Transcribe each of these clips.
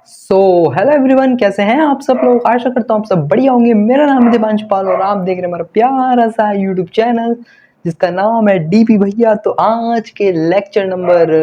So hello everyone, कैसे हैं आप सब लोग। आशा करता हूँ आप सब बढ़िया होंगे। मेरा नाम है दिपांश पाल और आप देख रहे हैं हमारा प्यारा सा यूट्यूब चैनल जिसका नाम है डीपी भैया। तो आज के लेक्चर नंबर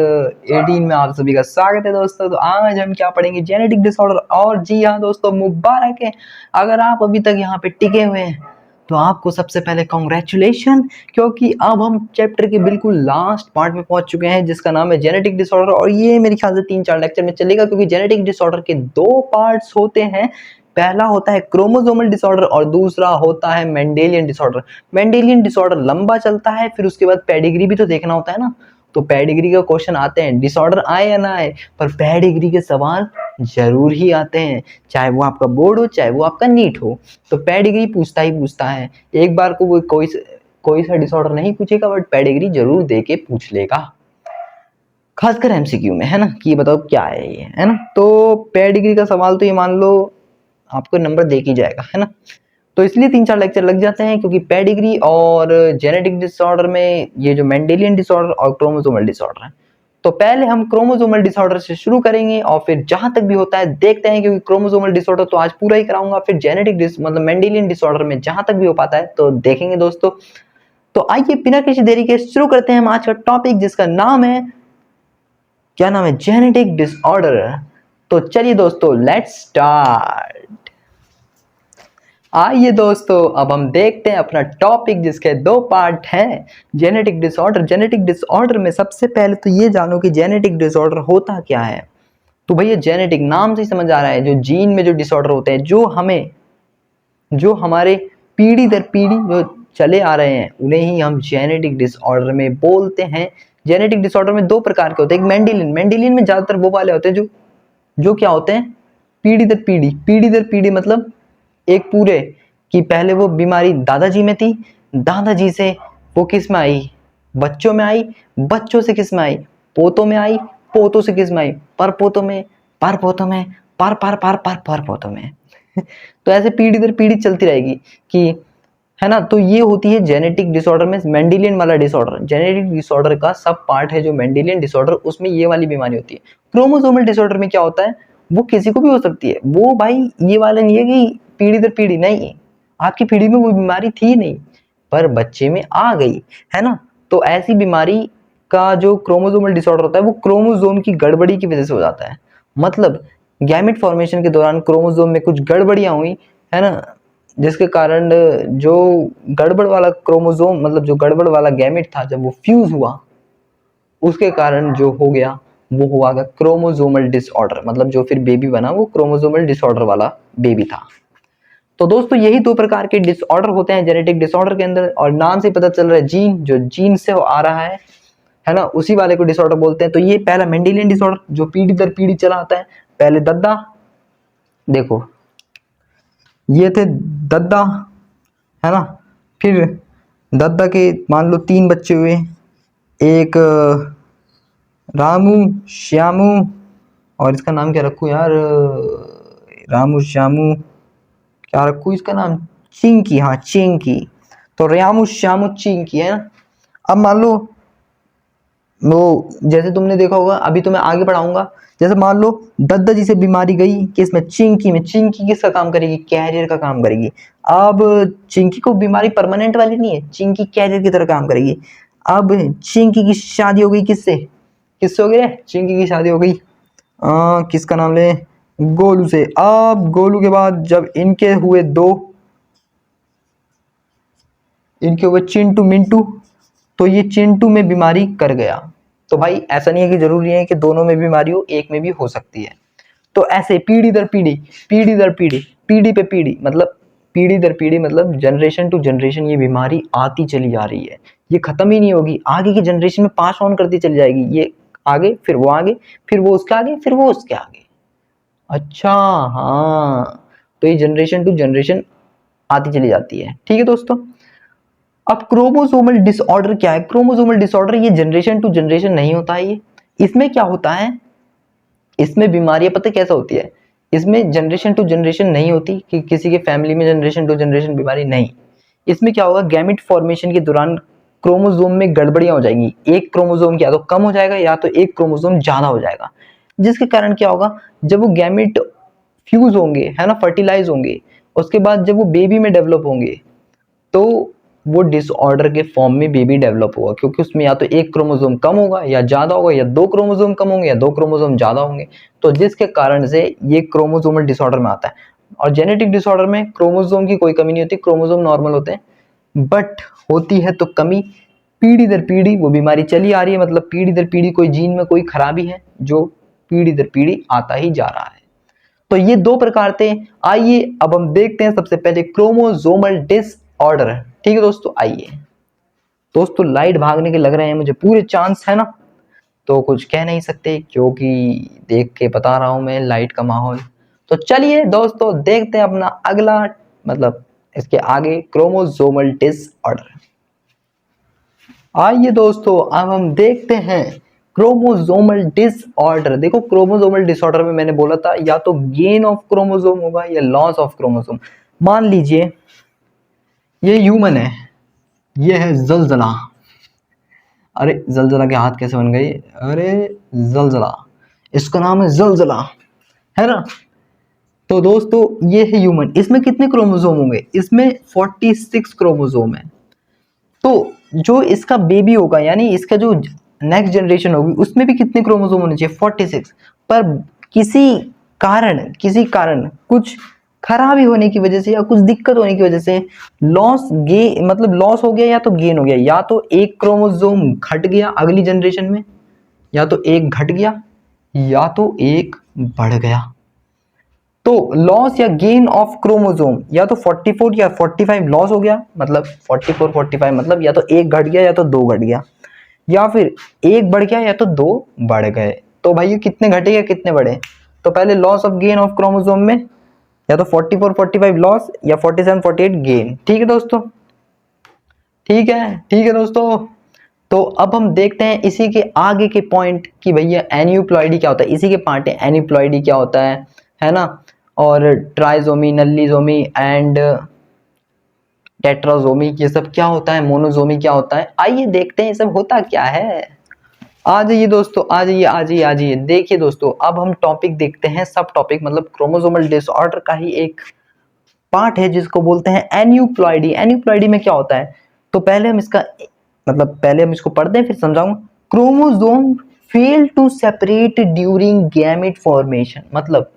18 में आप सभी का स्वागत है दोस्तों। तो आज हम क्या पढ़ेंगे, जेनेटिक डिसऑर्डर। और जी हाँ दोस्तों, मुबारक है अगर आप अभी तक यहाँ पे टिके हुए हैं तो आपको सबसे पहले कॉन्ग्रेचुलेशन, क्योंकि अब हम चैप्टर के बिल्कुल लास्ट पार्ट में पहुंच चुके हैं जिसका नाम है जेनेटिक डिसऑर्डर। और ये मेरे ख्याल से 3-4 लेक्चर में चलेगा, क्योंकि जेनेटिक डिसऑर्डर के दो पार्ट्स होते हैं। पहला होता है क्रोमोसोमल डिसऑर्डर और दूसरा होता है मेंडेलियन डिसऑर्डर। मेंडेलियन डिसऑर्डर लंबा चलता है, फिर उसके बाद पेडिग्री भी तो देखना होता है ना। तो पेडिग्री का क्वेश्चन आते हैं, डिसऑर्डर आए या ना आए, पर पेडिग्री के सवाल जरूर ही आते हैं, चाहे वो आपका बोर्ड हो चाहे वो आपका नीट हो। तो पेडिग्री पूछता ही पूछता है। एक बार को वो कोई सा डिसऑर्डर नहीं पूछेगा, बट पेडिग्री जरूर दे के पूछ लेगा, खासकर एमसीक्यू में, है ना, कि ये बताओ क्या है ये, है ना। तो पेडिग्री का सवाल तो ये मान लो आपको नंबर दे के जाएगा, है ना। तो इसलिए 3-4 लेक्चर लग जाते हैं, क्योंकि पेडिग्री और जेनेटिक डिसऑर्डर में ये जो मेंडेलियन डिसऑर्डर और क्रोमोसोमल डिसऑर्डर है। तो पहले हम क्रोमोसोमल डिसऑर्डर से शुरू करेंगे और फिर जहां तक भी होता है देखते हैं, क्योंकि क्रोमोसोमल डिसऑर्डर तो आज पूरा ही कराऊंगा, फिर जेनेटिक मतलब मेंडेलियन डिसऑर्डर में जहां तक भी हो पाता है तो देखेंगे दोस्तों। तो आइए बिना किसी देरी के शुरू करते हैं हम आज का टॉपिक, जिसका नाम है, क्या नाम है, जेनेटिक डिसऑर्डर। तो चलिए दोस्तों, लेट्स स्टार्ट। आइए दोस्तों, अब हम देखते हैं अपना टॉपिक जिसके दो पार्ट हैं, जेनेटिक डिसऑर्डर। जेनेटिक डिसऑर्डर में सबसे पहले तो ये जानो कि जेनेटिक डिसऑर्डर होता क्या है। तो भैया जेनेटिक नाम से ही समझ आ रहा है, जो जीन में जो डिसऑर्डर होते हैं, जो हमारे पीढ़ी दर पीढ़ी जो चले आ रहे हैं, उन्हें ही हम जेनेटिक डिसऑर्डर में बोलते हैं। जेनेटिक डिसऑर्डर में दो प्रकार के होते हैं, एक मेंडेलियन। मेंडेलियन में ज्यादातर वो वाले होते हैं जो जो क्या होते हैं, पीढ़ी दर पीढ़ी मतलब एक पूरे कि पहले वो बीमारी दादाजी में थी, दादाजी से वो किस में आई, बच्चों में आई, बच्चों से किस में आई, पोतों में आई, पोतों से किस में आई, पर पोतों में, पर पोतों में, पर पोतों में तो ऐसे पीढ़ी दर पीढ़ी चलती रहेगी कि, है ना। तो ये होती है जेनेटिक डिसऑर्डर में मेंडेलियन वाला डिसऑर्डर। जेनेटिक डिसऑर्डर का सब पार्ट है जो मेंडेलियन डिसऑर्डर, उसमें ये वाली बीमारी होती है। क्रोमोसोमल डिसऑर्डर में क्या होता है, वो किसी को भी हो सकती है। वो भाई ये वाला नहीं है कि पीढ़ी दर पीढ़ी, नहीं, आपकी पीढ़ी में वो बीमारी थी नहीं पर बच्चे में आ गई, है ना। तो ऐसी बीमारी का जो क्रोमोसोमल डिसऑर्डर होता है वो क्रोमोसोम की गड़बड़ी की वजह से हो जाता है। मतलब गैमेट फॉर्मेशन के दौरान क्रोमोसोम में कुछ गड़बड़ियां हुई, है ना, जिसके कारण जो गड़बड़ वाला क्रोमोसोम मतलब जो गड़बड़ वाला गैमेट था, जब वो फ्यूज हुआ उसके कारण जो हो गया वो हुआ क्रोमोसोमल डिसऑर्डर। मतलब जो फिर बेबी बना वो क्रोमोसोमल डिसऑर्डर वाला बेबी था। तो दोस्तों यही दो प्रकार के डिसऑर्डर होते हैं जेनेटिक डिसऑर्डर के अंदर, और नाम से पता चल रहा है जीन, जो जीन से आ रहा है ना, उसी वाले को डिसऑर्डर बोलते हैं। तो ये पहला मेंडेलियन डिसऑर्डर जो पीढ़ी दर पीढ़ी चला आता है। पहले दद्दा, देखो ये थे दद्दा, है ना। फिर दद्दा के मान लो 3 बच्चे हुए, एक रामू, श्यामू, और इसका नाम क्या रखूं यार, रामू श्यामू, क्या रखूं इसका नाम, चिंकी, हाँ चिंकी। तो रामू श्यामू चिंकी, है ना। अब मान लो वो जैसे तुमने देखा होगा, अभी तो मैं आगे बढ़ाऊंगा, जैसे मान लो दद्दा जी से बीमारी गई कि इसमें चिंकी में, चिंकी किसका काम करेगी, कैरियर का काम करेगी। अब चिंकी को बीमारी परमानेंट वाली नहीं है, चिंकी कैरियर की तरह काम करेगी। अब चिंकी की शादी हो गई किससे, किससे हो गई, चिंकी की शादी हो गई किसका नाम ले, गोलू से। अब गोलू के बाद जब इनके हुए दो, इनके हुए चिंटू मिंटू, तो ये चिंटू में बीमारी कर गया। तो भाई ऐसा नहीं है कि जरूरी है कि दोनों में बीमारी हो, एक में भी हो सकती है। तो ऐसे पीढ़ी दर पीढ़ी, पीढ़ी दर पीढ़ी, पीढ़ी पे पीढ़ी, मतलब पीढ़ी दर पीढ़ी मतलब जनरेशन टू जनरेशन ये बीमारी आती चली जा रही है। ये खत्म ही नहीं होगी, आगे की जनरेशन में पास ऑन करती चली जाएगी। ये आगे, फिर वो आगे, फिर वो उसके आगे, फिर वो उसके आगे। अच्छा, हाँ, तो ये जनरेशन टू जनरेशन आती चली जाती है। ठीक है दोस्तों। अब क्रोमोसोमल डिसऑर्डर क्या है, क्रोमोसोमल डिसऑर्डर ये जनरेशन टू जनरेशन नहीं होता है। ये इसमें क्या होता है, इसमें बीमारियां पता कैसा होती है, इसमें जनरेशन टू जनरेशन नहीं होती कि किसी के फैमिली में जनरेशन टू जनरेशन बीमारी नहीं। इसमें क्या होगा, गैमेट फॉर्मेशन के दौरान क्रोमोसोम में गड़बड़ियां हो जाएंगी। एक क्रोमोसोम या तो कम हो जाएगा या तो एक क्रोमोसोम ज्यादा हो जाएगा। जिसके कारण क्या होगा, जब वो गैमेट फ्यूज होंगे, है ना, फर्टिलाइज होंगे, उसके बाद जब वो बेबी में डेवलप होंगे, तो वो डिसऑर्डर के फॉर्म में बेबी डेवलप होगा, क्योंकि उसमें या तो एक क्रोमोसोम कम होगा या ज्यादा होगा, या दो क्रोमोसोम कम होंगे या दो क्रोमोसोम ज्यादा होंगे, तो जिसके कारण से ये क्रोमोसोमल डिसऑर्डर में आता है। और जेनेटिक डिसऑर्डर में क्रोमोसोम की कोई कमी नहीं होती, क्रोमोसोम नॉर्मल होते हैं, बट होती है तो कमी पीढ़ी दर पीढ़ी, वो बीमारी चली आ रही है, मतलब पीढ़ी दर पीढ़ी कोई जीन में कोई खराबी है जो पीढ़ी दर पीढ़ी आता ही जा रहा है। तो ये दो प्रकार थे। आइए अब हम देखते हैं सबसे पहले क्रोमोसोमल डिसऑर्डर। ठीक है दोस्तों, आइए। दोस्तों लाइट भागने के लग रहे हैं मुझे पूरे चांस, है ना, तो कुछ कह नहीं सकते क्योंकि देख के बता रहा हूं मैं लाइट का माहौल। तो चलिए दोस्तों देखते हैं अपना अगला, मतलब इसके आगे, क्रोमोसोमल डिसऑर्डर। आइए दोस्तों अब हम देखते हैं क्रोमोसोमल डिसऑर्डर। देखो क्रोमोसोमल डिसऑर्डर में मैंने बोला था या तो गेन ऑफ क्रोमोसोम होगा या लॉस ऑफ क्रोमोसोम। मान लीजिए ये ह्यूमन है, ये है जलजला। अरे जलजला के हाथ कैसे बन गए, अरे जलजला, इसका नाम है जलजला, है ना। तो दोस्तों ये है ह्यूमन, इसमें कितने क्रोमोसोम होंगे, इसमें 46 क्रोमोसोम है। तो जो इसका बेबी होगा, यानी इसका जो नेक्स्ट जनरेशन होगी, उसमें भी कितने क्रोमोसोम होने चाहिए, 46। पर किसी कारण कुछ खराबी होने की वजह से या कुछ दिक्कत होने की वजह से मतलब लॉस हो गया या तो गेन हो गया, या तो एक क्रोमोसोम घट गया अगली जनरेशन में, या तो एक घट गया या तो एक बढ़ गया। तो लॉस या गेन ऑफ क्रोमोसोम, या तो 44 या 45 लॉस हो गया, मतलब 44 45 मतलब या तो एक घट गया या तो दो घट गया, या फिर एक बढ़ गया या तो दो बढ़ गए। तो भाई ये कितने घटे या कितने बढ़े, तो पहले loss of gain of chromosome में या तो 44 45 लॉस या 47 48 गेन। ठीक है दोस्तों, ठीक है दोस्तों। तो अब हम देखते हैं इसी के आगे के पॉइंट कि भैया एन्यूप्लॉइडी क्या होता है, इसी के पार्ट है एन्यूप्लॉइडी क्या होता है ना, और ट्राइजोमी, नल्लीजोमी एंड टेट्राजोमी, ये सब क्या होता है, मोनोजोमी क्या होता है, आइए देखते हैं ये सब होता क्या है। आ जाइए दोस्तों, आ जाइए। देखिए दोस्तों अब हम टॉपिक देखते हैं, सब टॉपिक मतलब क्रोमोसोमल डिसऑर्डर का ही एक पार्ट है जिसको बोलते हैं एन्यूप्लॉइडी। एन्यूप्लॉइडी में क्या होता है, तो पहले हम इसको पढ़ते हैं फिर समझाऊंगा। Chromosome fail to separate during gamete formation, मतलब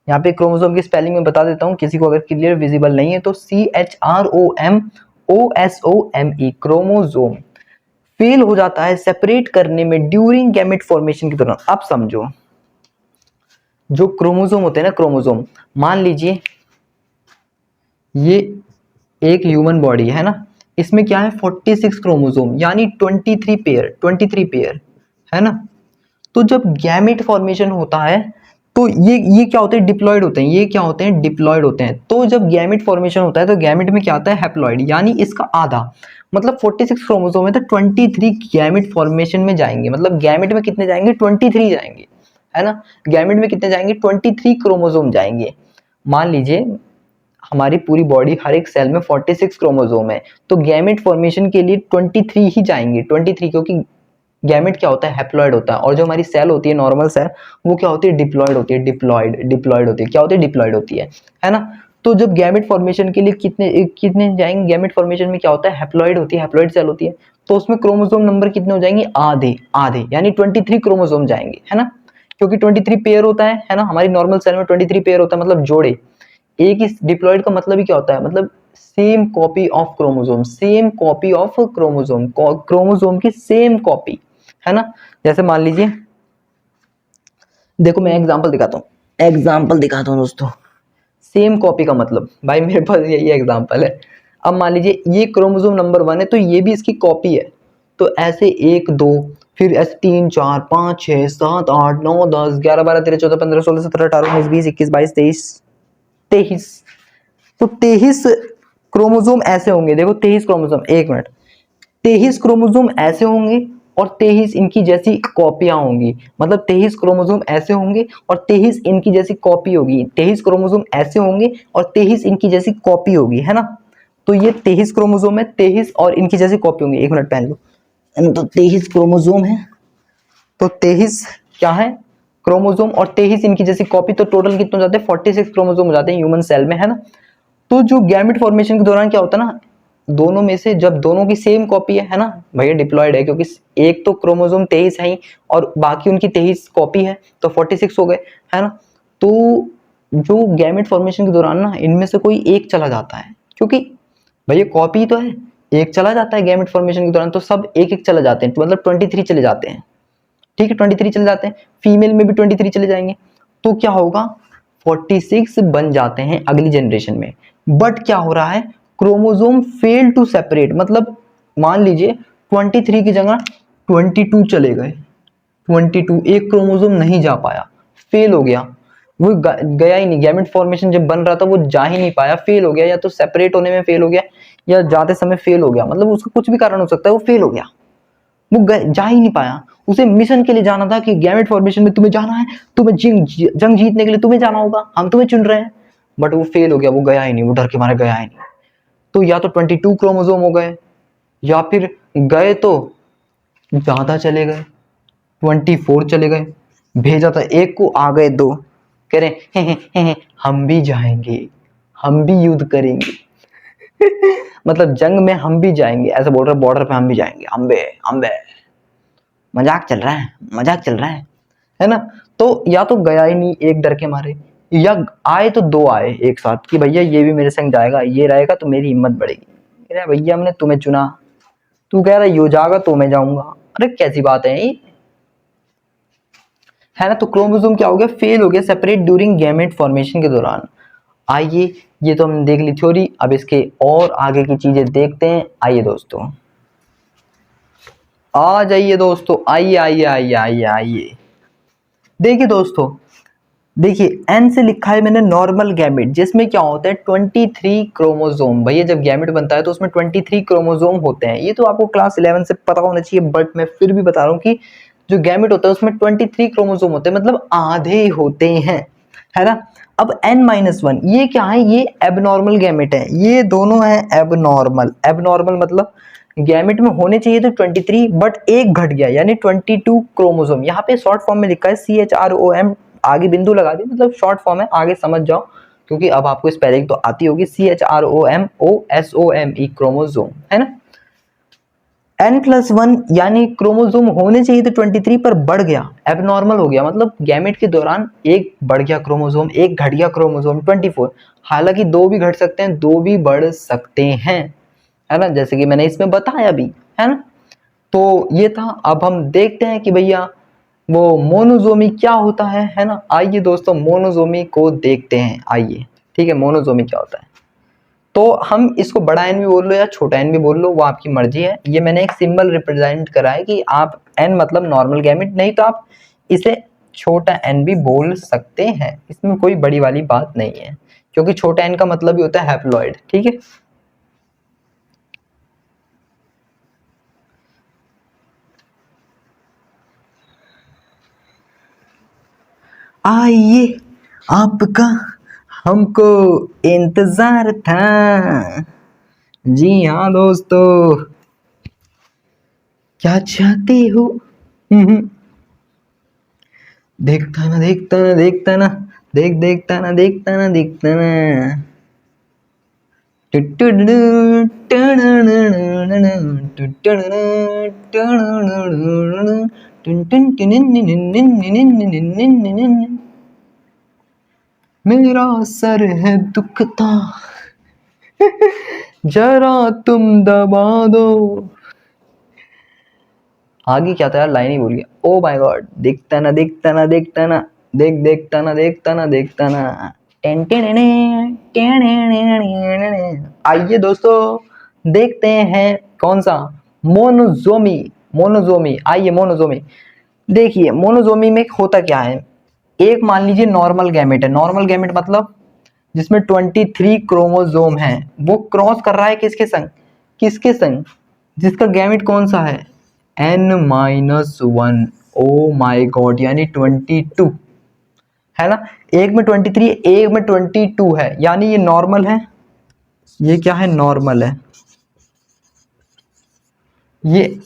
यहाँ पे क्रोमोसोम की स्पेलिंग में बता देता हूँ किसी को अगर क्लियर विजिबल नहीं है तो, CHROMOSOME, क्रोमोसोम फेल हो जाता है सेपरेट करने में ड्यूरिंग गैमेट फॉर्मेशन के दौरान। अब समझो, जो क्रोमोसोम होते हैं ना, क्रोमोसोम, मान लीजिए ये एक ह्यूमन बॉडी है ना, इसमें क्या है 46 क्रोमोसोम यानी 23 पेयर, है ना। तो जब गैमेट फॉर्मेशन होता है तो ये क्या होते हैं, डिप्लॉयड होते हैं, ये क्या होते हैं, डिप्लॉयड होते हैं। तो जब गैमेट फॉर्मेशन होता है तो गैमेट में क्या आता है, हैप्लॉयड, यानी इसका आधा, मतलब 46 क्रोमोसोम है तो 23 गैमेट फॉर्मेशन में जाएंगे, मतलब गैमेट में कितने जाएंगे, 23 जाएंगे, है ना। गैमेट में कितने जाएंगे, 23 क्रोमोसोम जाएंगे। मान लीजिए हमारी पूरी बॉडी हर एक सेल में 46 क्रोमोसोम है, तो गैमेट फॉर्मेशन के लिए 23 ही जाएंगे, 23, क्योंकि गैमेट क्या होता है, हैप्लॉइड होता है, और जो हमारी सेल होती है नॉर्मल सेल, वो क्या होती है, डिप्लॉयड होती है, डिप्लॉयड होती है, क्या होती है, डिप्लॉयड होती है ना। तो जब गैमेट फॉर्मेशन के लिए कितने जाएंगे, गैमेट फॉर्मेशन में क्या होता है, हैप्लॉइड होती है, हैप्लॉइड सेल होती है, तो उसमें क्रोमोसोम नंबर कितने हो जाएंगे, आधे यानी 23 क्रोमोसोम जाएंगे, है ना, क्योंकि 23 पेयर होता है ना, हमारी नॉर्मल सेल में 23 पेयर होता है, मतलब जोड़े। एक ही डिप्लॉयड का मतलब ही क्या होता है, मतलब same copy of chromosome, same copy of chromosome, chromosome की सेम कॉपी, है ना। जैसे मान लीजिए, देखो मैं एग्जांपल दिखाता हूँ दोस्तों। सेम कॉपी का मतलब, भाई मेरे पास यही एग्जांपल है। अब मान लीजिए ये क्रोमोसोम नंबर 1 है तो ये भी इसकी कॉपी है, तो ऐसे 1 2 फिर ऐसे 3 4 5 6 7 8 9 10 11 12 13 14 15 16 17 18 19 20 21 22 23, तो 23 क्रोमोसोम ऐसे होंगे। देखो 23 क्रोमोसोम, एक मिनट, 23 क्रोमोसोम ऐसे होंगे और 23 इनकी जैसी कॉपियां होंगी, मतलब 23 क्रोमोसोम ऐसे होंगे और 23 इनकी जैसी कॉपी होगी, 23 क्रोमोसोम ऐसे होंगे और 23 इनकी जैसी कॉपी होगी, है ना। तो ये 23 क्रोमोसोम है, 23 और इनकी जैसी कॉपी होंगी, एक मिनट पहन लो, तो 23 क्रोमोसोम है, तो 23 क्या है, क्रोमोसोम और 23 इनकी जैसी कॉपी, तो टोटल कितने हो जाते हैं 46 क्रोमोसोम हो जाते हैं ह्यूमन सेल में, है ना। तो जो गैमेट फॉर्मेशन के दौरान क्या होता है ना, दोनों में से जब दोनों की सेम कॉपी है ना भैया, डिप्लॉयड है, क्योंकि एक तो क्रोमोसोम 23 है ही और बाकी उनकी 23 कॉपी है, तो 46 हो गए, है ना। तो जो गैमेट फॉर्मेशन के दौरान ना इनमें से कोई एक चला जाता है, क्योंकि भैया कॉपी तो है, एक चला जाता है गैमेट फॉर्मेशन के दौरान, तो सब एक एक चला जाते हैं, तो मतलब 23 चले जाते हैं, ठीक है 23 चले जाते हैं, फीमेल में भी 23 चले जाएंगे, तो क्या होगा 46 बन जाते हैं अगली जनरेशन में। बट क्या हो रहा है, क्रोमोसोम फेल टू सेपरेट, मतलब मान लीजिए 23 की जगह 22 चले गए, 22 एक क्रोमोसोम नहीं जा पाया, फेल हो गया, वो गया ही नहीं, गैमेट फॉर्मेशन जब बन रहा था वो जा ही नहीं पाया, फेल हो गया, या तो सेपरेट होने में फेल हो गया या जाते समय फेल हो गया, मतलब उसका कुछ भी कारण हो सकता है, वो फेल हो गया, वो जा ही नहीं पाया। उसे मिशन के लिए जाना था कि गैमेट फॉर्मेशन में तुम्हें जाना है, तुम्हें जंग जीतने के लिए तुम्हें जाना होगा, हम तुम्हें चुन रहे हैं, बट वो फेल हो गया, वो गया ही नहीं, वो डर के मारे गया ही नहीं। तो या तो 22 क्रोमोसोम हो गए, या फिर गए तो ज्यादा चले गए, 24 चले गए, भेजा था एक को आ गए दो, कह रहे हे, हम भी जाएंगे, हम भी युद्ध करेंगे मतलब जंग में हम भी जाएंगे, ऐसा बोल रहे बॉर्डर पे हम भी जाएंगे, अम्बे अम्बे, मजाक चल रहा है, मजाक चल रहा है ना। तो या तो गया ही नहीं एक डर के मारे, या आए तो दो आए एक साथ कि भैया ये भी मेरे संग जाएगा, ये रहेगा तो मेरी हिम्मत बढ़ेगी, अरे भैया हमने तुम्हें चुना, तू कह रहा यो जाएगा तो मैं जाऊंगा, अरे कैसी बात है ये, है ना। तो क्रोमोसोम क्या हो गया, फेल हो गया सेपरेट ड्यूरिंग गैमेट फॉर्मेशन के दौरान। आइए, ये तो हमने देख ली थ्योरी, अब इसके और आगे की चीजें देखते हैं। आइए दोस्तों, आ जाइए दोस्तों, आइए आइए आइए आइए आइए। देखिए दोस्तों, देखिए एन से लिखा है मैंने नॉर्मल गैमेट, जिसमें क्या होता है 23 क्रोमोसोम। भैया जब गैमेट बनता है तो उसमें 23 क्रोमोसोम होते हैं, ये तो आपको क्लास 11 से पता होना चाहिए, बट मैं फिर भी बता रहा हूँ कि जो गैमेट होता है उसमें 23 क्रोमोसोम होते हैं, मतलब आधे होते हैं, है ना। अब n-1 ये क्या है, ये एबनॉर्मल गैमेट है, ये दोनों है एबनॉर्मल। एबनॉर्मल मतलब गैमेट में होने चाहिए तो 23 बट एक घट गया, यानी 22 क्रोमोसोम। यहाँ पे शॉर्ट फॉर्म में लिखा है CHROM, आगे बिंदु लगा दी, मतलब शॉर्ट फॉर्म है, आगे समझ जाओ, क्योंकि अब आपको स्पेलिंग तो आती होगी, CHROMOSOME क्रोमोसोम, है ना। n+1 यानी क्रोमोसोम होने चाहिए तो 23 पर बढ़ गया, एबनॉर्मल हो गया, मतलब गैमेट के दौरान एक बढ़ गया क्रोमोसोम, एक घट गया क्रोमोसोम 24। हालांकि दो भी घट सकते हैं, दो भी बढ़ सकते हैं, है ना, जैसे कि मैंने इसमें बताया भी, है ना। तो ये था। अब हम देखते हैं कि भैया वो मोनोजोमी क्या होता है ना। आइए दोस्तों मोनोजोमी को देखते हैं, आइए, ठीक है। मोनोजोमी क्या होता है, तो हम इसको बड़ा एन भी बोल लो या छोटा एन भी बोल लो, वो आपकी मर्जी है। ये मैंने एक सिंबल रिप्रेजेंट करा है कि आप एन मतलब नॉर्मल गैमेट, नहीं तो आप इसे छोटा एन भी बोल सकते हैं, इसमें कोई बड़ी वाली बात नहीं है, क्योंकि छोटा एन का मतलब ही होता है हैप्लॉइड, ठीक है। आइए, आपका हमको इंतजार था, जी हाँ दोस्तों, क्या चाहते हो। देखता ना देखता ना देखता ना देखता ना देखता ना देखता ना। मेरा सर है दुखता, जरा तुम दबा दो। आगे क्या था यार, लाइन ही भूल गया। ओ माय गॉड, देखता ना देखता ना देखता ना देखता ना देखता ना देखता ना। आइए दोस्तों देखते हैं कौन सा, मोनोजोमी। मोनोजोमी, आइए मोनोजोमी। देखिए मोनोजोमी में होता क्या है, एक मान लीजिए नॉर्मल गैमेट है। नॉर्मल गैमेट मतलब जिसमें 23 क्रोमोजोम है, वो क्रॉस कर रहा है किसके संग, किसके संग, जिसका गैमेट कौन सा है, n-1। ओ माय गॉड, यानी 22, है ना। एक में 23 एक में 22 है, यानी ये नॉर्मल है, ये क्या है, नॉर्मल है, ये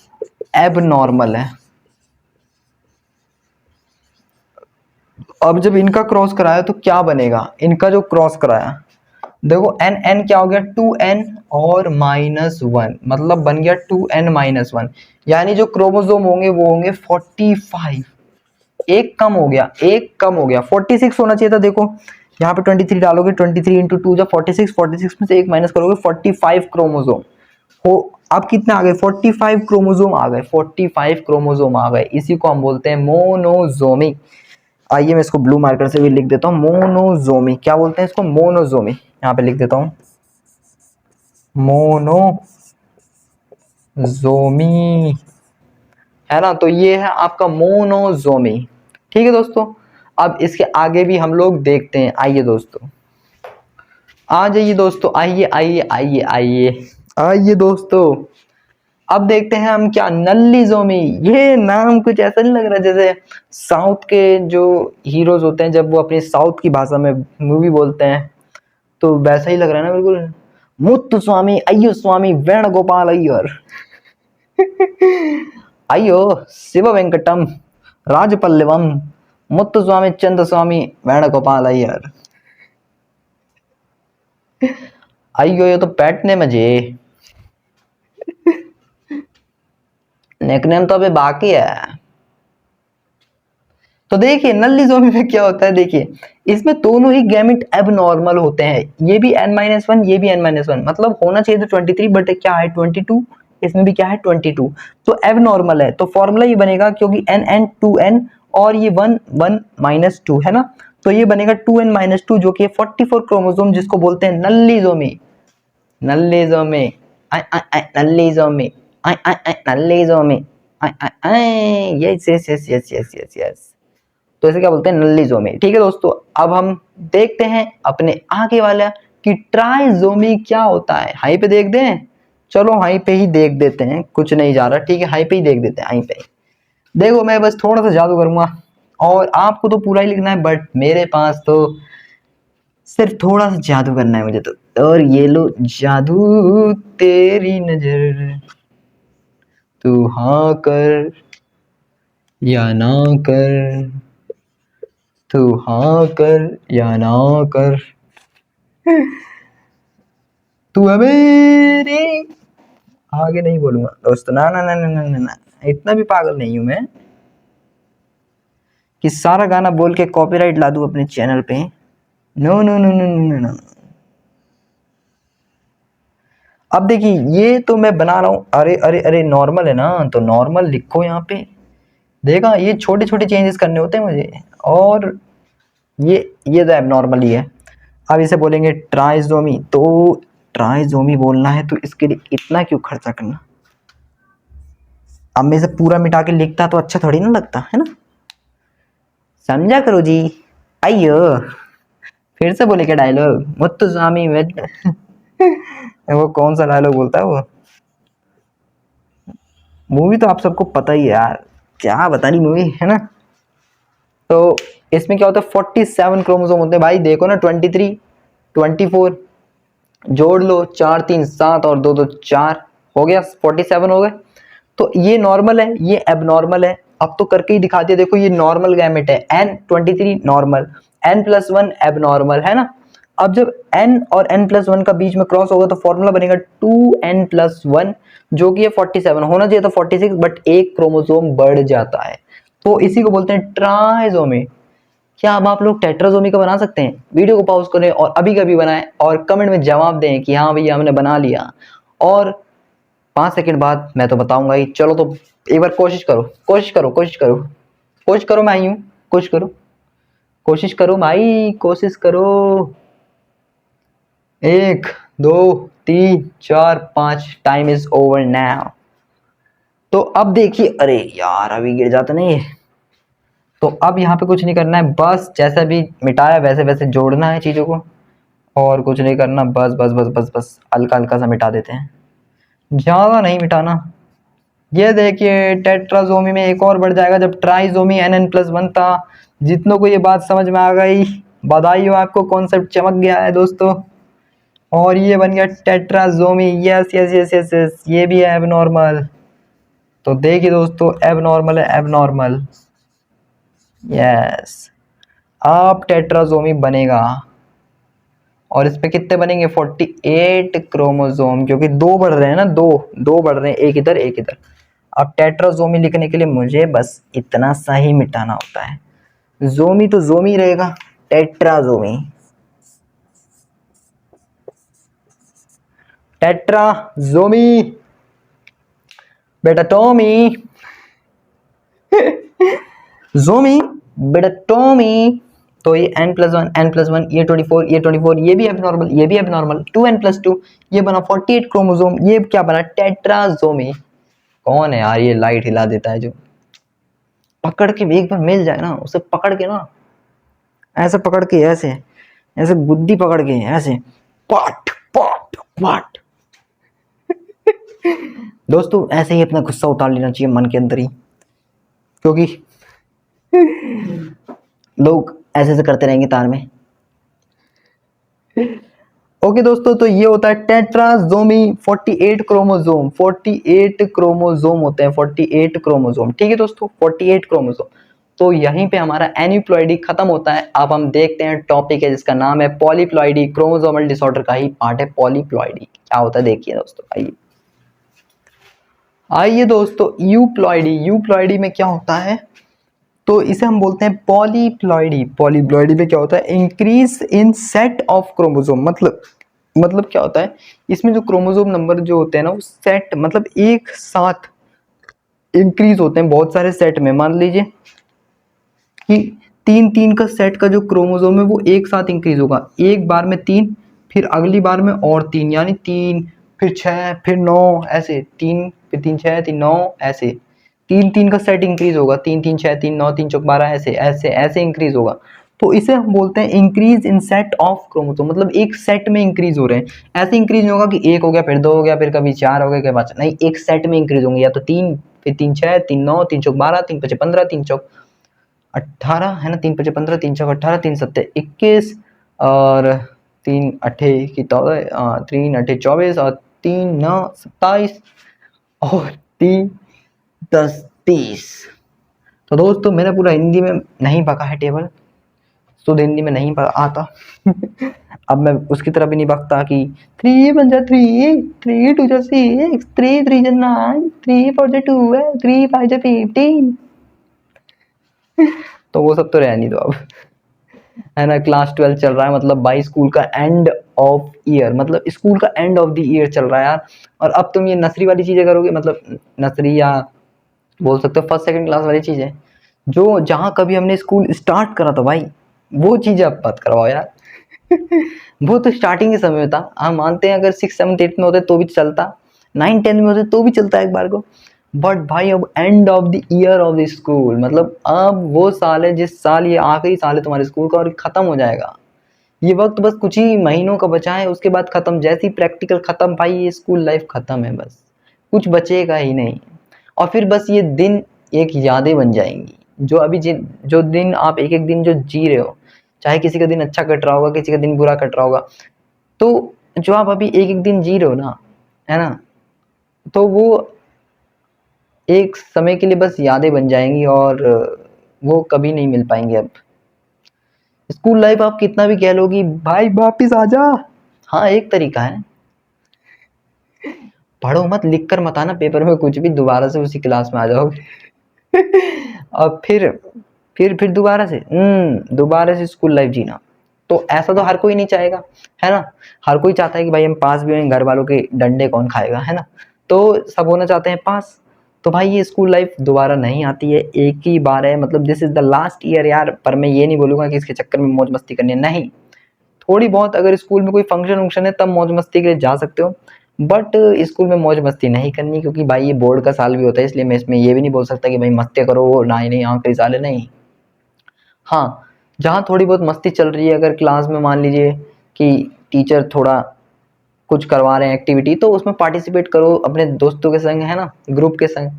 एब नॉर्मल है। अब जब इनका क्रॉस कराया तो क्या बनेगा, इनका जो क्रॉस कराया देखो एन एन क्या हो गया 2n और -1, मतलब बन गया 2n-1, यानी जो क्रोमोसोम होंगे वो होंगे 45। एक कम हो गया, एक कम हो गया, 46 होना चाहिए था। देखो यहाँ पे 23 डालोगे, 23 इंटू 2 जब 46, 46 में से एक माइनस करोगे 45 क्रोमोसोम हो। अब कितने आ गए, 45 क्रोमोसोम आ गए, 45 क्रोमोसोम आ गए। इसी को हम बोलते हैं मोनोजोमी। आइए मैं इसको ब्लू मार्कर से भी लिख देता हूँ, मोनोजोमी। क्या बोलते हैं इसको, मोनोजोमी। यहाँ पे लिख देता हूँ मोनोजोमी, है ना। तो ये है आपका मोनोजोमी। ठीक है दोस्तों, अब इसके आगे भी हम लोग देखते हैं। आइए दोस्तों, आ जाइए दोस्तों, आइए आइए आइए आइए आइए दोस्तों। अब देखते हैं हम क्या, नल्लीजोमी। ये नाम कुछ ऐसा नहीं लग रहा जैसे साउथ के जो हीरोज होते हैं जब वो अपनी साउथ की भाषा में मूवी बोलते हैं, तो वैसा ही लग रहा है ना बिल्कुल। मुत्तुस्वामी अय्यो स्वामी वेणुगोपाल अय्यर अय्यो शिव वेंकटम राजपल्लवम मुत्तुस्वामी चंद्रस्वामी वेणुगोपाल अय्यर। अय्यो ये तो पैटने मजे, निकनेम तो अभी बाकी है। तो देखिए नल्लीजोमी में क्या होता है, देखिए इसमें दोनों ही गैमेट एबनॉर्मल होते हैं। ये भी n-1, ये भी n-1, मतलब होना चाहिए तो 23, बट क्या है 22, इसमें भी क्या है 22, तो एबनॉर्मल है। तो फॉर्मूला ये बनेगा, क्योंकि n 2n और ये 1 1 -2 है ना, तो ये बनेगा 2n-2 जो कि 44 क्रोमोसोम, जिसको बोलते हैं nullisomy. Nullisomy nullisomy nullisomy yes yes yes yes yes yes yes. तो इसे क्या बोलते हैं, नल्लीजोमी। ठीक है दोस्तों, अब हम देखते हैं अपने आगे वाला कि ट्राइजोमी क्या होता है। हाई पे देख दें, चलो हाई पे ही देख देते हैं, कुछ नहीं जा रहा। ठीक है, हाई पे ही देख देते हैं, हाई पे। देखो मैं बस थोड़ा सा जादू करूंगा और आपको तो पूरा ही लिखना है, बट मेरे पास तो सिर्फ थोड़ा सा जादू करना है मुझे तो। और ये लो जादू तेरी नजर, तू हाँ कर या ना कर, तू हाँ कर या ना कर, तू है मेरी। आगे नहीं बोलूंगा दोस्तों, ना ना ना ना ना ना ना, इतना भी पागल नहीं हूं मैं कि सारा गाना बोल के कॉपीराइट ला दूं अपने चैनल पे। No no no no no no. अब देखिए ये तो मैं बना रहा हूँ, अरे अरे अरे नॉर्मल है ना, तो नॉर्मल लिखो यहाँ पे। देखा, ये छोटे छोटे चेंजेस करने होते हैं मुझे, और ये तो एबनॉर्मल ही है। अब इसे बोलेंगे ट्राइजोमी, तो ट्राइजोमी बोलना है तो इसके लिए इतना क्यों खर्चा करना। अब मैं इसे पूरा मिटा के लिखता तो अच्छा थोड़ी ना लगता है ना, समझा करो जी। आइयो फिर से बोले क्या डायलॉग, मुत्तुस्वामी वेड वो कौन सा डायलॉग बोलता है वो, मूवी तो आप सबको पता ही है यार, क्या बतानी मूवी है ना। तो इसमें क्या होता है, 47 क्रोमोसोम होते हैं भाई। देखो ना, 23 24 जोड़ लो, 4 3 7 और 2 2 4, हो गया 47 हो गए। तो ये नॉर्मल है, ये एबनॉर्मल है। अब तो करके ही दिखा दिया, देखो ये नॉर्मल गैमेट है, n23 नॉर्मल, n+1 एबनॉर्मल, है ना। अब जब n और n+1 का बीच में क्रॉस होगा तो फॉर्मूला बनेगा 2n+1, जो कि 47 होना चाहिए था 46, बट एक क्रोमोसोम बढ़ जाता है, तो इसी को बोलते हैं ट्राइजोमी। क्या अब आप लोग टेट्राजोमी का बना सकते हैं? वीडियो को पॉज करें और अभी कभी बनाएं और कमेंट में जवाब दें कि हाँ भैया हमने बना लिया, और 5 सेकंड बाद मैं तो बताऊंगा ही। चलो तो एक बार कोशिश करो, कोशिश करो, कोशिश करो, कोशिश करो, मैं आई हूँ, कोशिश करो, कोशिश करो भाई, कोशिश करो। 1 2 3 4 5, टाइम इज ओवर नाउ। तो अब देखिए, अरे यार अभी गिर जाता नहीं है। तो अब यहाँ पे कुछ नहीं करना है, बस जैसा भी मिटाया वैसे वैसे जोड़ना है चीज़ों को, और कुछ नहीं करना, बस बस बस बस बस हल्का हल्का सा मिटा देते हैं, ज़्यादा नहीं मिटाना। ये देखिए टेट्राजोमी में एक और बढ़ जाएगा जब ट्राइजोमी n+1 था। जितनों को ये बात समझ में आ गई, बधाई हो आपको, कॉन्सेप्ट चमक गया है दोस्तों। और ये बन गया tetrasomy, yes yes yes yes yes, ये भी है एबनॉर्मल। तो देखिए दोस्तों, एबनॉर्मल है एबनॉर्मल, यस। अब टेट्राजोमी बनेगा और इसमें कितने बनेंगे 48 क्रोमोसोम, क्योंकि दो बढ़ रहे हैं ना, दो बढ़ रहे हैं, एक इधर एक इधर। अब टेट्राजोमी लिखने के लिए मुझे बस इतना सा ही मिटाना होता है, जोमी तो जोमी रहेगा, टेट्राजोमी, टेट्राजोमी, बेटा टॉमी, जोमी, बेटा टॉमी। तो ये n+1 n+1, ये 24, ये 24, ये भी एबनॉर्मल, ये भी एबनॉर्मल, 2n+2, ये बना 48 क्रोमोसोम, ये क्या बना टेट्राजोमी। कौन है यार ये लाइट हिला देता है जो, पकड़ के एक बार मिल जाए ना उसे, पकड़ के ना ऐसे पकड़ के, ऐसे ऐसे गुद्दी पकड़ के ऐसे पाट पाट पाट। दोस्तों ऐसे ही अपना गुस्सा उतार लेना चाहिए मन के अंदर ही, क्योंकि लोग ऐसे ऐसे करते रहेंगे तार में। ओके दोस्तों, तो ये होता है टेट्राजोमी, 48 क्रोमोसोम, 48 क्रोमोसोम होते हैं, 48 क्रोमोसोम, ठीक है दोस्तों, 48 क्रोमोसोम। तो यहीं पे हमारा एन्यूप्लॉइडी खत्म होता है। अब हम देखते हैं टॉपिक है जिसका नाम है पॉलीप्लॉइडी, क्रोमोसोमल डिसऑर्डर का ही पार्ट है पॉलीप्लॉइडी। क्या होता है देखिए दोस्तों, आइए आइए दोस्तों, यूप्लॉइडी, यूप्लॉइडी में क्या होता है, तो इसे हम बोलते हैं पॉलीप्लॉइडी। पॉलीप्लॉइडी में क्या होता है, increase in set of chromosome, मतलब क्या होता है, इसमें जो क्रोमोसोम नंबर जो होते हैं ना वो सेट मतलब एक साथ इंक्रीज होते हैं बहुत सारे सेट में। मान लीजिए कि तीन तीन का सेट का जो क्रोमोसोम है वो एक साथ इंक्रीज होगा, एक बार में 3, फिर अगली बार में और 3, यानी 3 फिर 6 फिर 9, ऐसे 3 फिर 3 6 3 9, ऐसे 3 का सेट इंक्रीज होगा, 3 3 6 3 9 3 चौक 12, ऐसे ऐसे ऐसे इंक्रीज होगा। तो इसे हम बोलते हैं increase in set of chromosome, मतलब एक सेट में इंक्रीज हो रहे हैं। ऐसे इंक्रीज नहीं होगा कि एक हो गया फिर 2 हो गया फिर कभी 4 हो गया कभी 5, नहीं, एक सेट में इंक्रीज होंगे, या तो 3 फिर 3 6 3 9 3 चौक 12 3 5 15 3 चौक 18 है ना, 3 5 15 3 चौक 18 3 7 21 और 3 अठे की 3 अठे 24 और 3 9 27 और 3 10 30। तो दोस्तों मैंने पूरा हिंदी में नहीं पका है टेबल, शुद्ध हिंदी में नहीं आता। अब मैं उसकी तरह भी नहीं बकता कि 3 बन जा 3 3 2 जा 6 3 3 जा 9 3 4 जा 12 3 5 जा 15। तो वो सब तो रहने दो अब, है ना। क्लास 12 चल रहा है, मतलब भाई स्कूल का एंड ऑफ ईयर, मतलब स्कूल का एंड ऑफ द ईयर चल रहा है यार। और अब तुम ये नर्सरी वाली चीजें करोगे, मतलब नर्सरी या बोल सकते हो फर्स्ट सेकंड क्लास वाली चीजें, जो जहाँ कभी हमने स्कूल स्टार्ट करा था भाई, वो चीजें अब मत करवाओ यार। वो तो स्टार्टिंग के समय में था, हम मानते हैं अगर 6 7 8 में होते तो भी चलता, 9 10 में होते तो भी चलता एक बार को, बट भाई अब end of the year of the school, मतलब अब वो साल है जिस साल ये आखिरी साल है तुम्हारे स्कूल का और खत्म हो जाएगा। ये वक्त बस कुछ ही महीनों का बचा है, उसके बाद खत्म, जैसे ही प्रैक्टिकल खत्म भाई ये स्कूल लाइफ खत्म है, बस कुछ बचेगा ही नहीं। और फिर बस ये दिन एक यादें बन जाएंगी, जो अभी जो दिन आप एक एक दिन जो जी रहे हो, चाहे किसी का दिन अच्छा कट रहा होगा किसी का दिन बुरा कट रहा होगा, तो जो आप अभी एक एक दिन जी रहे हो ना, है ना, तो वो एक समय के लिए बस यादें बन जाएंगी और वो कभी नहीं मिल पाएंगे अब। स्कूल लाइफ आप कितना भी कह लो कि भाई वापिस आ जा, हाँ एक तरीका है, पढ़ो मत, लिख कर मत आना पेपर में कुछ भी, दोबारा से उसी क्लास में आ जाओगे। और फिर दोबारा से स्कूल लाइफ जीना। तो ऐसा तो हर कोई नहीं चाहेगा, है ना। हर कोई चाहता है कि भाई हम पास भी हों, घर वालों के डंडे कौन खाएगा, है ना। तो सब होना चाहते हैं पास। तो भाई ये स्कूल लाइफ दोबारा नहीं आती है, एक ही बार है, मतलब this is the last year यार। पर मैं ये नहीं बोलूंगा कि इसके चक्कर में मौज मस्ती करनी है, नहीं, थोड़ी बहुत अगर स्कूल में कोई फंक्शन वंक्शन है तब मौज मस्ती के लिए जा सकते हो, बट स्कूल में मौज मस्ती नहीं करनी, क्योंकि भाई ये बोर्ड का साल भी होता है, इसलिए मैं इसमें ये भी नहीं बोल सकता कि भाई मस्ती करो ना ही नहीं आखिरी साल है, नहीं। हाँ, जहाँ थोड़ी बहुत मस्ती चल रही है, अगर क्लास में मान लीजिए कि टीचर थोड़ा कुछ करवा रहे हैं एक्टिविटी, तो उसमें पार्टिसिपेट करो अपने दोस्तों के संग, है ना, ग्रुप के संग,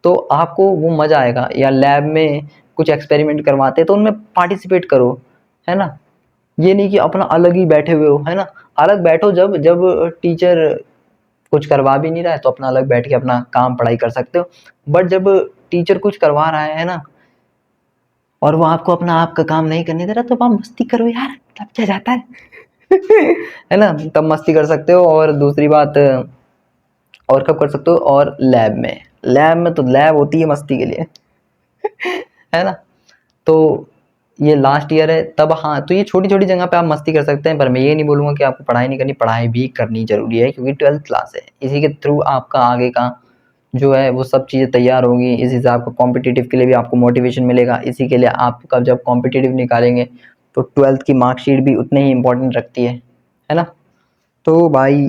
तो आपको वो मज़ा आएगा। या लैब में कुछ एक्सपेरिमेंट करवाते हैं तो उनमें पार्टिसिपेट करो, है ना। ये नहीं कि अपना अलग ही बैठे हुए हो, है ना। अलग बैठो जब जब टीचर कुछ करवा भी नहीं रहा है तो अपना अलग बैठ के अपना काम पढ़ाई कर सकते हो, बट जब टीचर कुछ करवा रहा है ना, और वो आपको अपना आप का काम नहीं करने दे रहा, तो आप मस्ती करो यार, तब क्या जाता है है ना, तब मस्ती कर सकते हो। और दूसरी बात, और कब कर सकते हो, और लैब में तो लैब होती है मस्ती के लिए है ना। तो ये लास्ट ईयर है तब, हाँ, तो ये छोटी छोटी जगह पे आप मस्ती कर सकते हैं, पर मैं ये नहीं बोलूँगा कि आपको पढ़ाई नहीं करनी, पढ़ाई भी करनी जरूरी है, क्योंकि 12th क्लास है, इसी के थ्रू आपका आगे का जो है वो सब चीज़ें तैयार होंगी, इसी से आपको कॉम्पिटिटिव के लिए भी आपको मोटिवेशन मिलेगा, इसी के लिए आपका जब कॉम्पिटिटिव निकालेंगे तो 12th की मार्कशीट भी उतनी ही इंपॉर्टेंट रखती है ना। तो भाई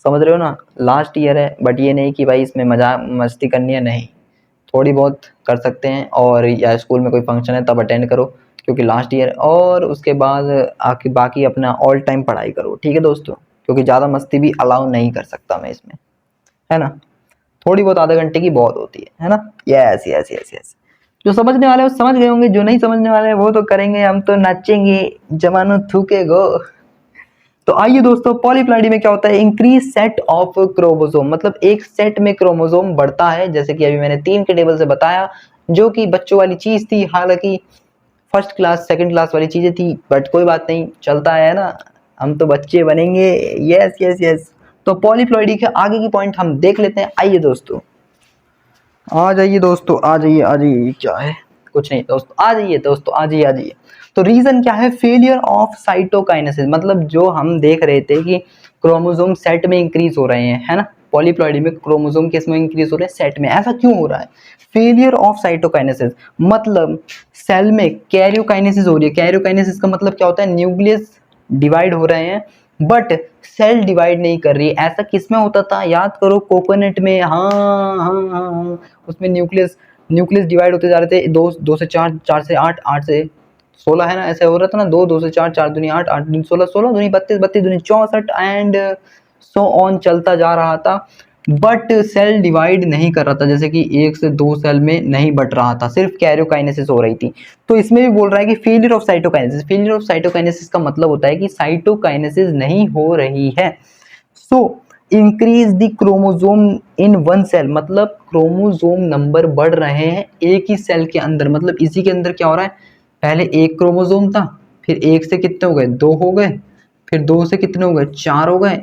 समझ रहे हो ना, लास्ट ईयर है, बट ये नहीं कि भाई इसमें मजा मस्ती करनी है, नहीं, थोड़ी बहुत कर सकते हैं, और या स्कूल में कोई फंक्शन है तब अटेंड करो, क्योंकि लास्ट ईयर, और उसके बाद आके बाकी अपना ऑल टाइम पढ़ाई करो, ठीक है दोस्तों, क्योंकि ज़्यादा मस्ती भी अलाउ नहीं कर सकता मैं इसमें, है ना। थोड़ी बहुत आधे घंटे की बहुत होती है ना। यस यस यस यस, जो समझने वाले हैं वो समझ गए होंगे, जो नहीं समझने वाले हैं वो तो करेंगे, हम तो नाचेंगे जमानो थूके गो। तो आइए दोस्तों, पॉलीप्लॉइडी में क्या होता है, इंक्रीज सेट ऑफ क्रोमोसोम, मतलब एक सेट में क्रोमोसोम बढ़ता है, जैसे कि अभी मैंने 3 के टेबल से बताया, जो कि बच्चों वाली चीज थी, हालांकि फर्स्ट क्लास सेकंड क्लास वाली चीजें थी, बट कोई बात नहीं, चलता है ना, हम तो बच्चे बनेंगे। यस यस यस, तो पॉलीप्लॉइडी के आगे की पॉइंट हम देख लेते हैं। आइए दोस्तों, आ जाइए दोस्तों, आ जाइए आ जाइए, क्या है, कुछ नहीं दोस्तों, आ जाइए दोस्तों, आ जाइए आ जाइए। तो रीजन क्या है, फेलियर ऑफ साइटोकाइनेसिस, मतलब जो हम देख रहे थे कि क्रोमोसोम सेट में इंक्रीज हो रहे हैं, है ना, पॉलीप्लॉइडी में क्रोमोसोम किस में इंक्रीज हो रहे हैं, सेट में, ऐसा क्यों हो रहा है, फेलियर ऑफ साइटोकाइनेसिस, मतलब सेल में कैरियोकाइनेसिस हो रही है। कैरियोकाइनेसिस का मतलब क्या होता है, न्यूक्लियस डिवाइड हो रहे हैं, बट सेल डिवाइड नहीं कर रही है। ऐसा किसमें होता था, याद करो, कोकोनट में, हाँ हाँ हाँ हाँ, उसमें न्यूक्लियस न्यूक्लियस डिवाइड होते जा रहे थे, दो से चार, चार से आठ, आठ से 16, है ना, ऐसे हो रहा था ना, दो से चार, चार दूनी आठ, आठ दूनी 16, 16 दूनी 32, 32 दूनी 64, एंड सो ऑन चलता जा रहा था, बट सेल डिवाइड नहीं कर रहा था, जैसे कि 1 से 2 सेल में नहीं बट रहा था, सिर्फ कैरियोकाइनेसिस हो रही थी। तो इसमें भी बोल रहा है कि failure of cytokinesis, failure of cytokinesis का मतलब होता है कि साइटोकाइनेसिस नहीं हो रही है। So increase the chromosome in one cell, मतलब क्रोमोसोम नंबर बढ़ रहे हैं एक ही सेल के अंदर, मतलब इसी के अंदर क्या हो रहा है, पहले एक क्रोमोसोम था, फिर एक से कितने हो गए, 2 हो गए, फिर 2 से कितने हो गए, 4 हो गए,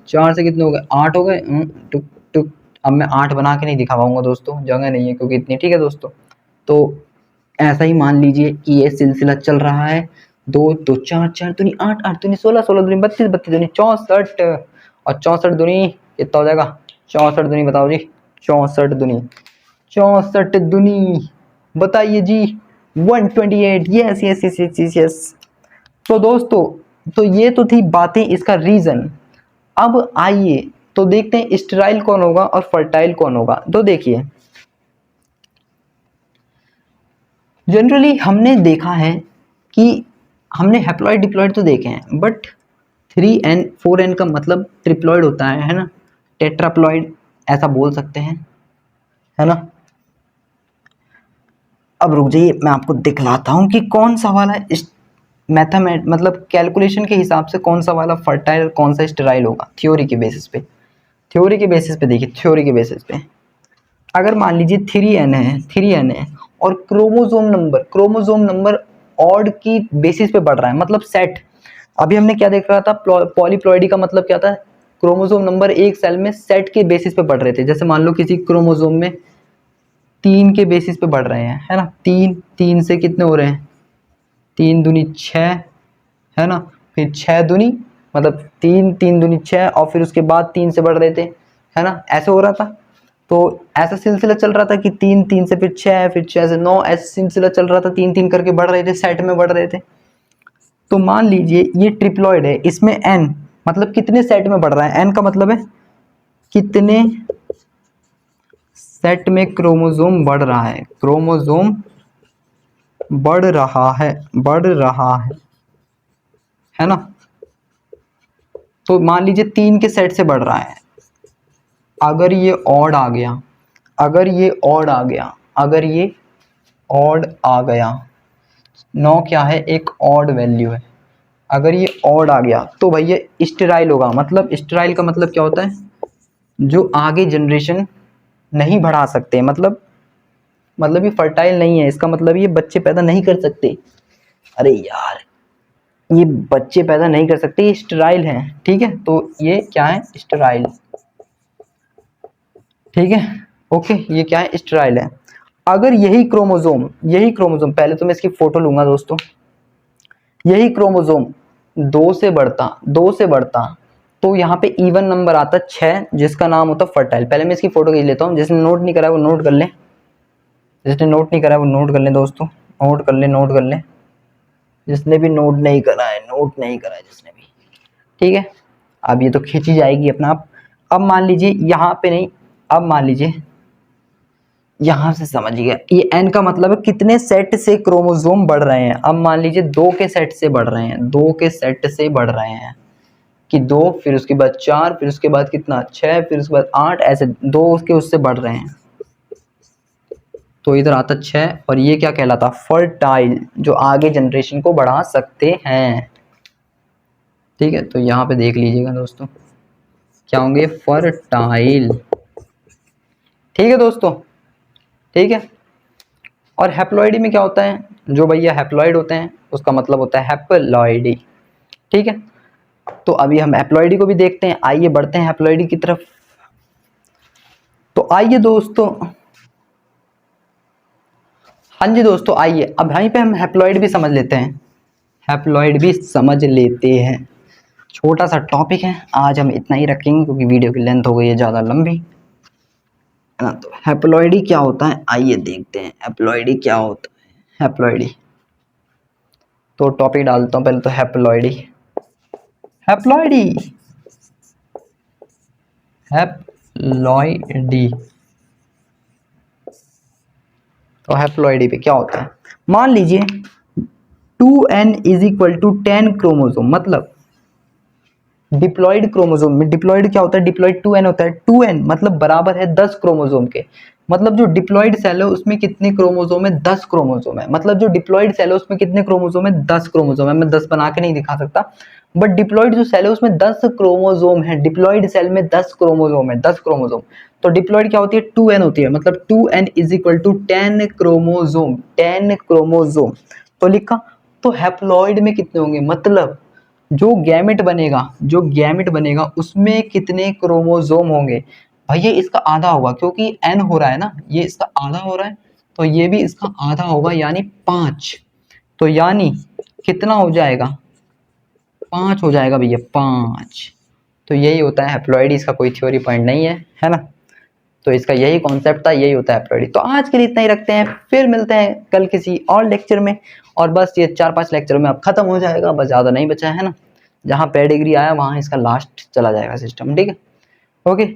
4 से कितने हो गए, 8 हो गए, टुक टुक। अब मैं 8 बना के नहीं दिखा पाऊंगा दोस्तों, जगह नहीं है क्योंकि इतनी, ठीक है दोस्तों। तो ऐसा ही मान लीजिए कि ये सिलसिला चल रहा है, 2 तो 4, 4 दूनी 8, 8 दूनी 16, 16 दूनी 32, 32 दूनी 64, और 64 दूनी कितना हो जाएगा, 64 दूनी बताओ जी, 64 दूनी 64 दूनी बताइए जी, 128। Yes yes yes yes yes yes. तो दोस्तों, तो ये तो थी बातें, इसका रीजन। अब आइए तो देखते हैं स्टेराइल कौन होगा और फर्टाइल कौन होगा। तो देखिए, जनरली हमने देखा है कि हमने हैप्लॉइड डिप्लॉइड तो देखे हैं, बट 3n 4n का मतलब ट्रिप्लॉइड होता है ना, टेट्राप्लॉइड ऐसा बोल सकते हैं, है ना। अब रुक जाइए, मैं आपको दिखलाता हूँ कि कौन सा वाला मैथमेट मतलब कैलकुलेशन के हिसाब से कौन सा वाला फर्टाइल कौन सा स्टेराइल होगा, थ्योरी के बेसिस पे। थ्योरी के बेसिस पे देखिए, थ्योरी के बेसिस पे अगर मान लीजिए 3n है और क्रोमोसोम नंबर ऑड की बेसिस पे बढ़ रहा है, मतलब सेट। अभी हमने क्या देख रहा था, पॉलीप्लॉइडी का मतलब क्या था, क्रोमोसोम नंबर एक सेल में सेट के बेसिस पे बढ़ रहे थे। जैसे मान लो किसी क्रोमोसोम में 3 के बेसिस पे बढ़ रहे हैं, है ना, 3, 3 से कितने हो रहे हैं, 3 दूनी 6, है ना, फिर 6 दूनी मतलब 3, 3 दूनी 6, और फिर उसके बाद 3 से बढ़ रहे थे, है ना, ऐसे हो रहा था। तो ऐसा सिलसिला चल रहा था कि 3, 3 से फिर 6, फिर 6 से 9, ऐसा सिलसिला चल रहा था, 3, 3 करके बढ़ रहे थे, सेट में बढ़ रहे थे। तो मान लीजिए ये ट्रिप्लॉइड है, इसमें n मतलब कितने सेट में बढ़ रहा है, n का मतलब है कितने सेट में क्रोमोसोम बढ़ रहा है, क्रोमोसोम बढ़ रहा है, बढ़ रहा है ना। तो मान लीजिए 3 के सेट से बढ़ रहा है, अगर ये ऑड आ गया, अगर ये ऑड आ गया, अगर ये ऑड आ गया, 9 क्या है, एक ऑड वैल्यू है, अगर ये ऑड आ गया तो भैया स्टेराइल होगा। मतलब स्टेराइल का मतलब क्या होता है, जो आगे जनरेशन नहीं बढ़ा सकते, मतलब मतलब ये फर्टाइल नहीं है, इसका मतलब ये बच्चे पैदा नहीं कर सकते। अरे यार, ये बच्चे पैदा नहीं कर सकते, ये स्टेराइल हैं, ठीक है। तो ये क्या है, स्टेराइल, ठीक है, ओके, ये क्या है, स्टेराइल है। अगर यही क्रोमोजोम पहले तो मैं इसकी फोटो लूंगा दोस्तों, यही क्रोमोजोम दो से बढ़ता तो यहाँ पे इवन नंबर आता 6, जिसका नाम होता फर्टाइल। पहले मैं इसकी फोटो खींच लेता हूँ, जिसने नोट नहीं करा वो नोट कर ले, जिसने नोट नहीं करा वो नोट कर ले दोस्तों, नोट कर ले, नोट कर ले, जिसने भी नोट नहीं करा है, नोट नहीं करा है जिसने भी, ठीक है। अब ये तो खींची जाएगी अपना आप। अब मान लीजिए यहाँ पे नहीं, अब मान लीजिए यहां से समझ गया, ये एन का मतलब है कितने सेट से क्रोमोसोम बढ़ रहे हैं। अब मान लीजिए 2 के सेट से बढ़ रहे हैं, 2 के सेट से बढ़ रहे हैं कि 2, फिर उसके बाद 4, फिर उसके बाद कितना 6, फिर उसके बाद 8, ऐसे 2 उसके उससे बढ़ रहे हैं। तो इधर आता 6, और ये क्या कहलाता, फर्टाइल, जो आगे जनरेशन को बढ़ा सकते हैं, ठीक है। तो यहाँ पे देख लीजिएगा दोस्तों, क्या होंगे, फर्टाइल, ठीक है दोस्तों, ठीक है। और हैप्लॉइडी में क्या होता है, जो भैया हैप्लॉइड होते हैं उसका मतलब होता है हैप्लॉइडी, ठीक है। तो अभी हम हैप्लॉइडी को भी देखते हैं, आइए बढ़ते हैं हैप्लॉइडी की तरफ। तो आइए दोस्तों, हाँ जी दोस्तों, आइए अब यहीं पे हम हैप्लॉइड भी समझ लेते हैं, हैप्लॉइड भी समझ लेते हैं। छोटा सा टॉपिक है, आज हम इतना ही रखेंगे क्योंकि वीडियो की लेंथ हो गई है ज़्यादा लंबी, है ना। तो हैप्लॉइडी क्या होता है, आइए देखते हैं हैप्लॉइडी क्या होता है। हैप्लॉइडी, तो टॉपिक डालता हूँ पहले तो, हैप्लॉइडी, हैप्लॉइडी, हैप्लॉइडी। तो हैप्लॉइडी पे क्या होता है, मान लीजिए 2n is equal to 10 chromosome, मतलब डिप्लॉइड क्रोमोसोम में, डिप्लॉइड क्या होता है, डिप्लॉइड 2n होता है, 2n मतलब बराबर है 10 क्रोमोसोम के। मतलब जो डिप्लॉइड सेल है उसमें कितने क्रोमोसोम है, 10 क्रोमोसोम है। मतलब जो डिप्लॉइड सेल है उसमें कितने क्रोमोसोम है, 10 क्रोमोसोम है। मैं 10 बना के नहीं दिखा सकता, बट डिप्लॉइड जो सेल है उसमें 10 क्रोमोसोम है, डिप्लॉइड सेल में 10 क्रोमोसोम है, 10 क्रोमोसोम। तो डिप्लॉइड क्या होती है, 2n होती है, मतलब 2n is equal to 10 chromosome, 10 chromosome. तो लिखा, तो हैप्लॉइड में कितने होंगे, मतलब जो गैमेट बनेगा, जो गैमेट बनेगा उसमें कितने क्रोमोसोम होंगे। भैया इसका आधा होगा, क्योंकि n हो रहा है ना, ये इसका आधा हो रहा है, तो ये भी इसका आधा होगा, यानी 5। तो यानी कितना हो जाएगा, 5 हो जाएगा भैया, 5। तो यही होता है हैप्लॉइड, इसका कोई थ्योरी पॉइंट नहीं है ना। तो इसका यही कॉन्सेप्ट था, यही होता है हैप्लॉइडी। तो आज के लिए इतना ही रखते हैं, फिर मिलते हैं कल किसी और लेक्चर में। और बस ये 4-5 लेक्चर में अब खत्म हो जाएगा, बस ज़्यादा नहीं बचा है ना। जहाँ पेडिग्री आया वहाँ इसका लास्ट चला जाएगा सिस्टम, ठीक है, ओके।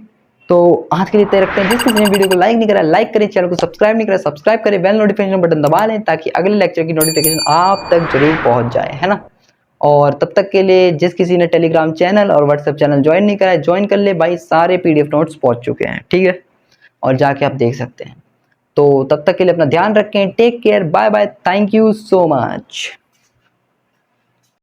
तो आज के लिए इतना ही रखते हैं। जिस किसी ने वीडियो को लाइक नहीं करा, लाइक करें, चैनल को सब्सक्राइब नहीं करा, सब्सक्राइब करें, बेल नोटिफिकेशन बटन दबा लें ताकि अगले लेक्चर की नोटिफिकेशन आप तक जरूर पहुँच जाए, है ना। और तब तक के लिए जिस किसी ने टेलीग्राम चैनल और व्हाट्सएप चैनल ज्वाइन नहीं करा है, ज्वाइन कर ले भाई, सारे PDF नोट्स पहुँच चुके हैं, ठीक है, और जाके आप देख सकते हैं। तो तब तक के लिए अपना ध्यान रखें, take care, bye bye, thank you so much.